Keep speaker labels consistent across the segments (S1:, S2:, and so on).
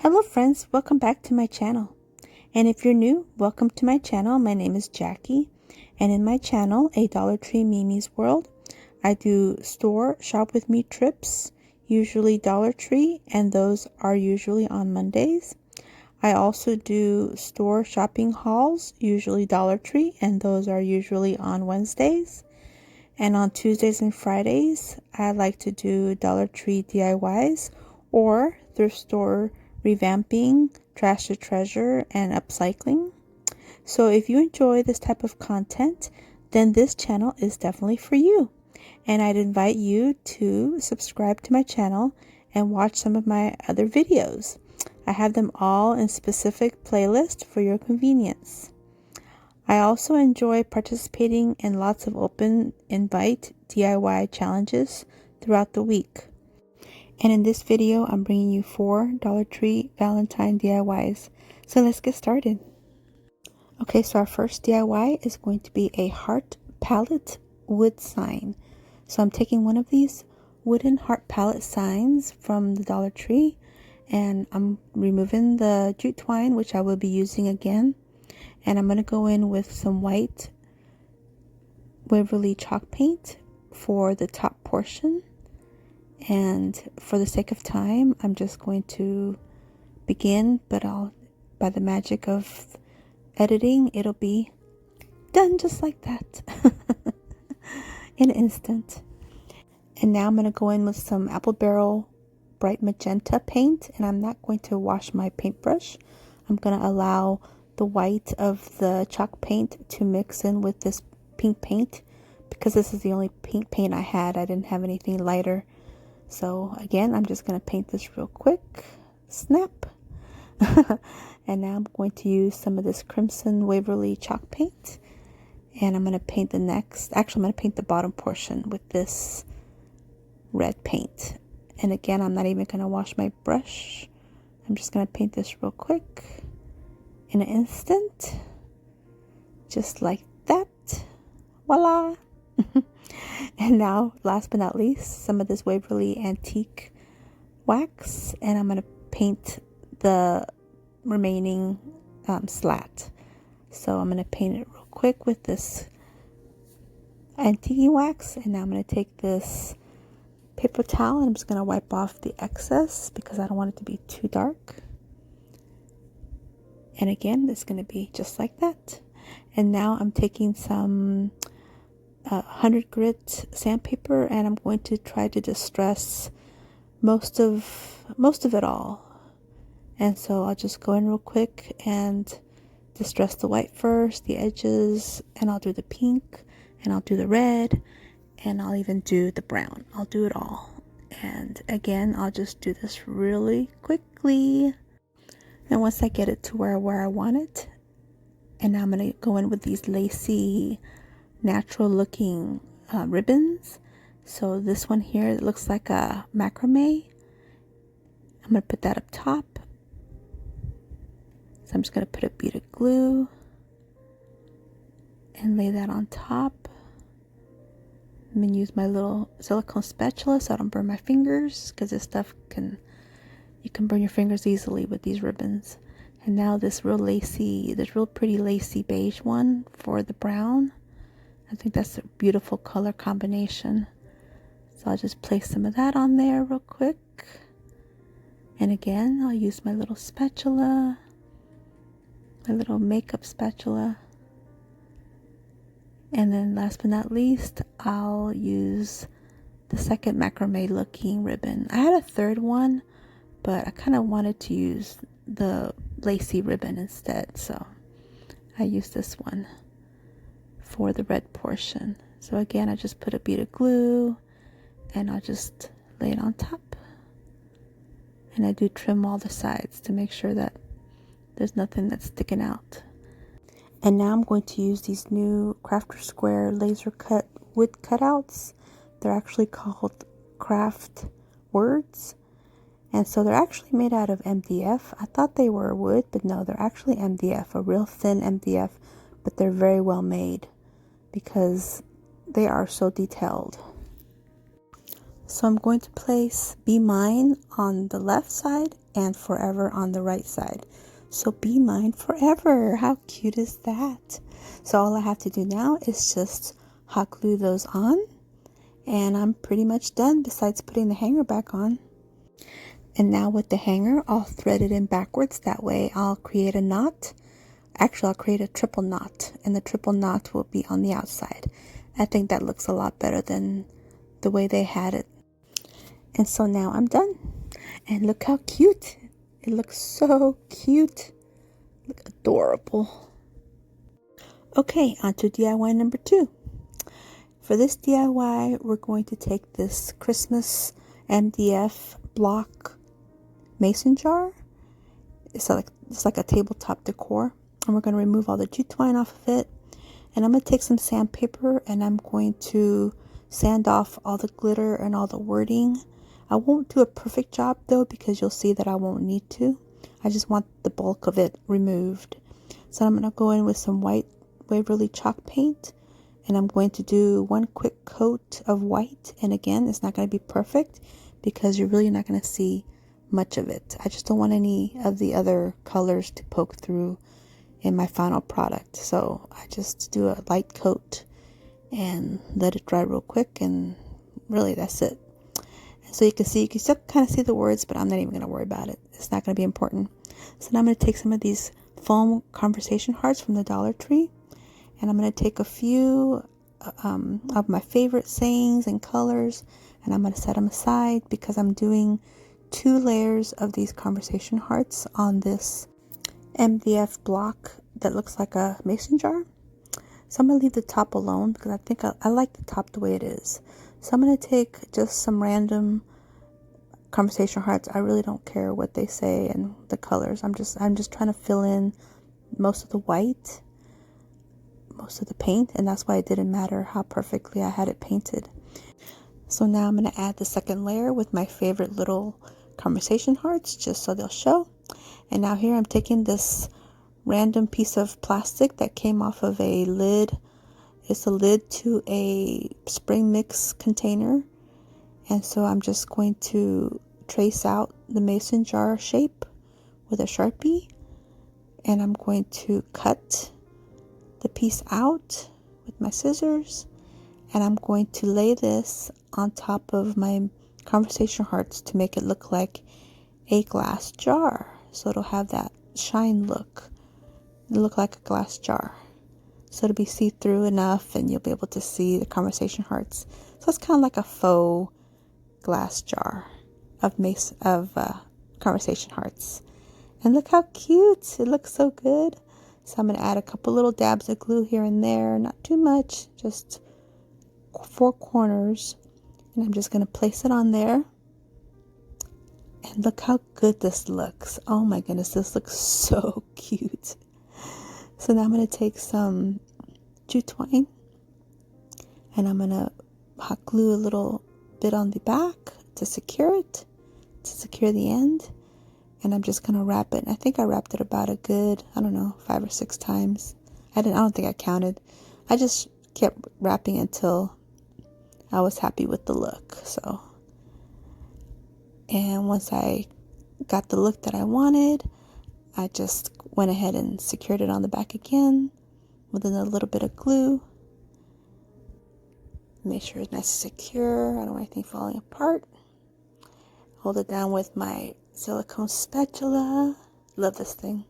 S1: Hello friends, welcome back to my channel. And if you're new, welcome to my channel. My name is Jackie, and in my channel, A Dollar Tree Mimi's World, I do store shop with me trips, usually Dollar Tree, and those are usually on Mondays. I also do store shopping hauls, usually Dollar Tree, and those are usually on Wednesdays. And on Tuesdays and Fridays, I like to do Dollar Tree DIYs or thrift store revamping, trash to treasure, and upcycling. So if you enjoy this type of content, then this channel is definitely for you. And I'd invite you to subscribe to my channel and watch some of my other videos. I have them all in specific playlists for your convenience. I also enjoy participating in lots of open invite DIY challenges throughout the week. And in this video, I'm bringing you 4 Dollar Tree Valentine DIYs. So let's get started. Okay, so our first DIY is going to be a heart pallet wood sign. So I'm taking one of these wooden heart pallet signs from the Dollar Tree, and I'm removing the jute twine, which I will be using again. And I'm going to go in with some white Waverly chalk paint for the top portion. And for the sake of time, I'm just going to begin, but by the magic of editing, it'll be done just like that in an instant. And now I'm going to go in with some apple barrel bright magenta paint, and I'm not going to wash my paintbrush. I'm going to allow the white of the chalk paint to mix in with this pink paint, because this is the only pink paint I had. I didn't have anything lighter. So again, I'm just going to paint this real quick. Snap. And now I'm going to use some of this crimson Waverly chalk paint. And I'm going to paint the next. Actually, I'm going to paint the bottom portion with this red paint. And again, I'm not even going to wash my brush. I'm just going to paint this real quick in an instant. Just like that. Voila. And now, last but not least, some of this Waverly Antique wax, and I'm going to paint the remaining slat. So I'm going to paint it real quick with this antique wax, and now I'm going to take this paper towel and I'm just going to wipe off the excess because I don't want it to be too dark. And again, it's going to be just like that. And now I'm taking some 100 grit sandpaper, and I'm going to try to distress most of it all. And so I'll just go in real quick and distress the white first, the edges, and I'll do the pink, and I'll do the red, and I'll even do the brown. I'll do it all. And again, I'll just do this really quickly. And once I get it to where I want it, and now I'm going to go in with these lacy natural looking ribbons. So this one here, it looks like a macrame. I'm going to put that up top. So I'm just going to put a bead of glue and lay that on top. I'm going to use my little silicone spatula so I don't burn my fingers, because this stuff you can burn your fingers easily with these ribbons. And now this real pretty lacy beige one for the brown. I think that's a beautiful color combination. So I'll just place some of that on there real quick. And again, I'll use my little spatula, my little makeup spatula. And then last but not least, I'll use the second macrame looking ribbon. I had a third one, but I kind of wanted to use the lacy ribbon instead. So I used this one for the red portion. So again, I just put a bead of glue and I'll just lay it on top. And I do trim all the sides to make sure that there's nothing that's sticking out. And now I'm going to use these new Crafter Square laser cut wood cutouts. They're actually called Craft Words. And so they're actually made out of MDF. I thought they were wood, but no, they're actually MDF, a real thin MDF, but they're very well made because they are so detailed. So I'm going to place Be Mine on the left side and Forever on the right side. So Be Mine Forever. How cute is that? So all I have to do now is just hot glue those on, and I'm pretty much done besides putting the hanger back on. And now with the hanger, I'll thread it in backwards. That way I'll create a knot. Actually, I'll create a triple knot, and the triple knot will be on the outside. I think that looks a lot better than the way they had it. And so now I'm done. And look how cute. It looks so cute. Look adorable. Okay, on to DIY number 2. For this DIY, we're going to take this Christmas MDF block mason jar. It's like a tabletop decor. And we're going to remove all the jute twine off of it. And I'm going to take some sandpaper and I'm going to sand off all the glitter and all the wording. I won't do a perfect job though, because you'll see that I won't need to. I just want the bulk of it removed. So I'm going to go in with some white Waverly chalk paint, and I'm going to do one quick coat of white. And again, it's not going to be perfect because you're really not going to see much of it. I just don't want any of the other colors to poke through in my final product. So I just do a light coat and let it dry real quick, and really that's it. So you can still kind of see the words, but I'm not even going to worry about it. It's not going to be important. So now I'm going to take some of these foam conversation hearts from the Dollar Tree, and I'm going to take a few of my favorite sayings and colors, and I'm going to set them aside because I'm doing 2 layers of these conversation hearts on this MDF block that looks like a mason jar. So I'm going to leave the top alone because I think I like the top the way it is. So I'm going to take just some random conversation hearts. I really don't care what they say and the colors. I'm just trying to fill in most of the white, most of the paint, and that's why it didn't matter how perfectly I had it painted. So now I'm going to add the second layer with my favorite little conversation hearts just so they'll show. And now here I'm taking this random piece of plastic that came off of a lid. It's a lid to a spring mix container. And so I'm just going to trace out the mason jar shape with a Char B. And I'm going to cut the piece out with my scissors. And I'm going to lay this on top of my conversation hearts to make it look like a glass jar. So it'll have that shine look. It'll look like a glass jar. So it'll be see-through enough and you'll be able to see the conversation hearts. So it's kind of like a faux glass jar of conversation hearts. And look how cute. It looks so good. So I'm going to add a couple little dabs of glue here and there. Not too much. Just 4 corners. And I'm just going to place it on there. And look how good this looks. Oh my goodness, this looks so cute. So now I'm going to take some jute twine and I'm going to hot glue a little bit on the back to secure it, to secure the end. And I'm just going to wrap it. I think I wrapped it about a good, 5 or 6 times. I don't think I counted. I just kept wrapping until I was happy with the look. So, and once I got the look that I wanted, I just went ahead and secured it on the back again with a little bit of glue. Make sure it's nice and secure. I don't want anything falling apart. Hold it down with my silicone spatula. Love this thing.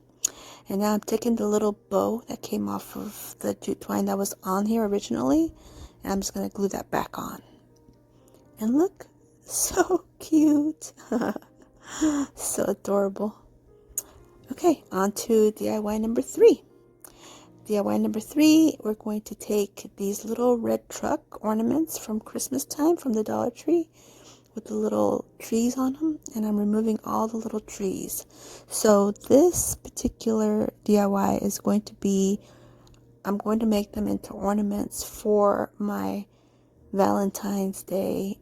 S1: And now I'm taking the little bow that came off of the jute twine that was on here originally, and I'm just going to glue that back on. And look, so cute. So adorable. Okay, on to DIY number 3. DIY number 3, we're going to take these little red truck ornaments from Christmas time from the Dollar Tree with the little trees on them, and I'm removing all the little trees. So this particular DIY is going to be, I'm going to make them into ornaments for my Valentine's Day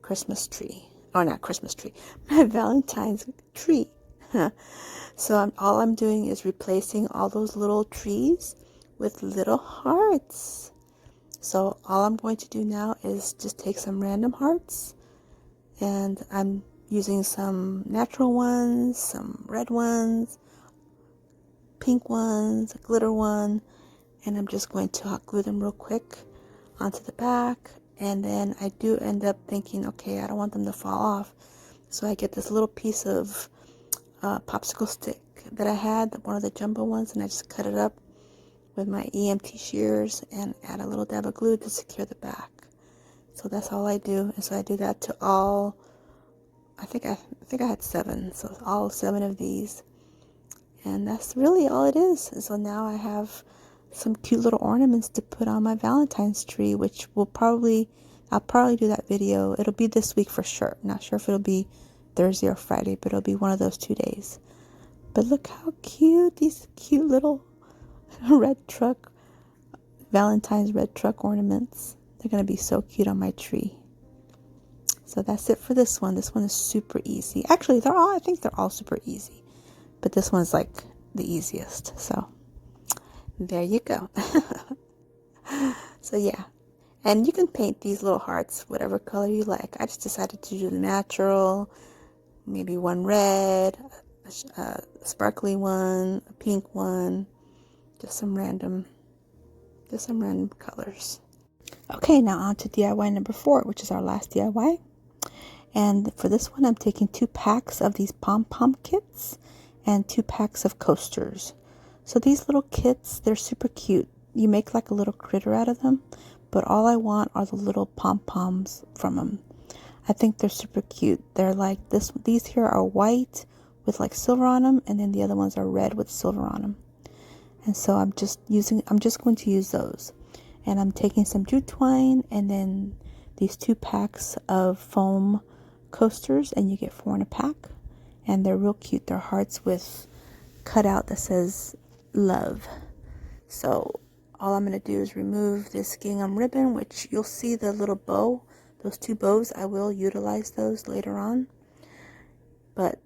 S1: Christmas tree. Or not Christmas tree, my Valentine's tree. So all I'm doing is replacing all those little trees with little hearts. So all I'm going to do now is just take some random hearts And I'm using some natural ones, some red ones, pink ones, a glitter one, and I'm just going to hot glue them real quick onto the back. And then I do end up thinking, okay, I don't want them to fall off, so I get this little piece of popsicle stick that I had, one of the jumbo ones, and I just cut it up with my EMT shears and add a little dab of glue to secure the back. So that's all I do. And so I do that to all, I think I had 7, so all 7 of these. And that's really all it is. And so now I have some cute little ornaments to put on my Valentine's tree, which I'll probably do that video. It'll be this week for sure. Not sure if it'll be Thursday or Friday, but it'll be one of those 2 days. But look how cute, these cute little Valentine's red truck ornaments. They're going to be so cute on my tree. So that's it for this one. This one is super easy. Actually, I think they're all super easy. But this one's like the easiest. So there you go. So yeah. And you can paint these little hearts whatever color you like. I just decided to do the natural. Maybe one red, a sparkly one, a pink one. Just some random colors. Okay, now on to DIY number 4, which is our last DIY. And for this one, I'm taking 2 packs of these pom-pom kits and 2 packs of coasters. So these little kits, they're super cute. You make like a little critter out of them, but all I want are the little pom-poms from them. I think they're super cute. They're like these here are white with like silver on them, and then the other ones are red with silver on them. And so I'm just going to use those. And I'm taking some jute twine and then these 2 packs of foam coasters, and you get 4 in a pack. And they're real cute. They're hearts with cutout that says love. So all I'm going to do is remove this gingham ribbon, which you'll see the little bow. Those 2 bows, I will utilize those later on. But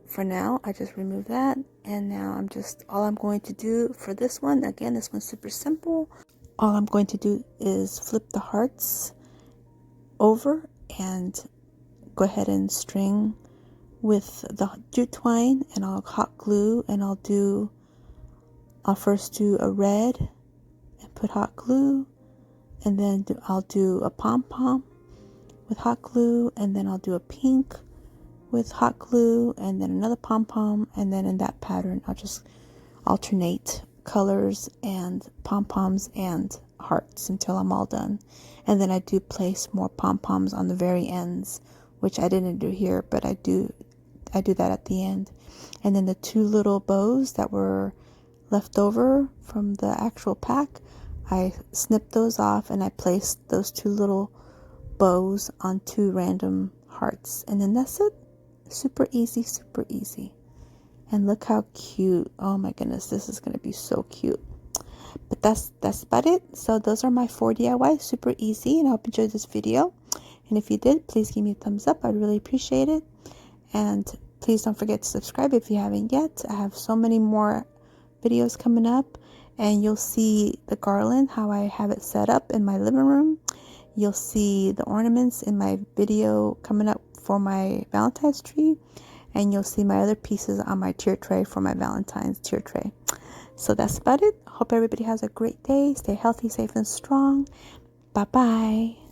S1: for now, I just remove that. And now all I'm going to do for this one, again, this one's super simple. All I'm going to do is flip the hearts over and go ahead and string with the jute twine, and I'll hot glue, and I'll first do a red and put hot glue, and then I'll do a pom-pom with hot glue, and then I'll do a pink with hot glue, and then another pom-pom, and then in that pattern I'll just alternate colors and pom-poms and hearts until I'm all done. And then I do place more pom-poms on the very ends, which I didn't do here, but I do that at the end. And then the 2 little bows that were left over from the actual pack, I snipped those off and I placed those 2 little bows on 2 random hearts. And then that's it. Super easy, super easy. And look how cute. Oh my goodness, this is going to be so cute. But that's about it. So those are my 4 DIYs. Super easy, and I hope you enjoyed this video. And if you did, please give me a thumbs up. I'd really appreciate it. And please don't forget to subscribe if you haven't yet. I have so many more videos coming up. And you'll see the garland, how I have it set up in my living room. You'll see the ornaments in my video coming up for my Valentine's tree. And you'll see my other pieces on my tier tray for my Valentine's tier tray. So that's about it. Hope everybody has a great day. Stay healthy, safe, and strong. Bye-bye.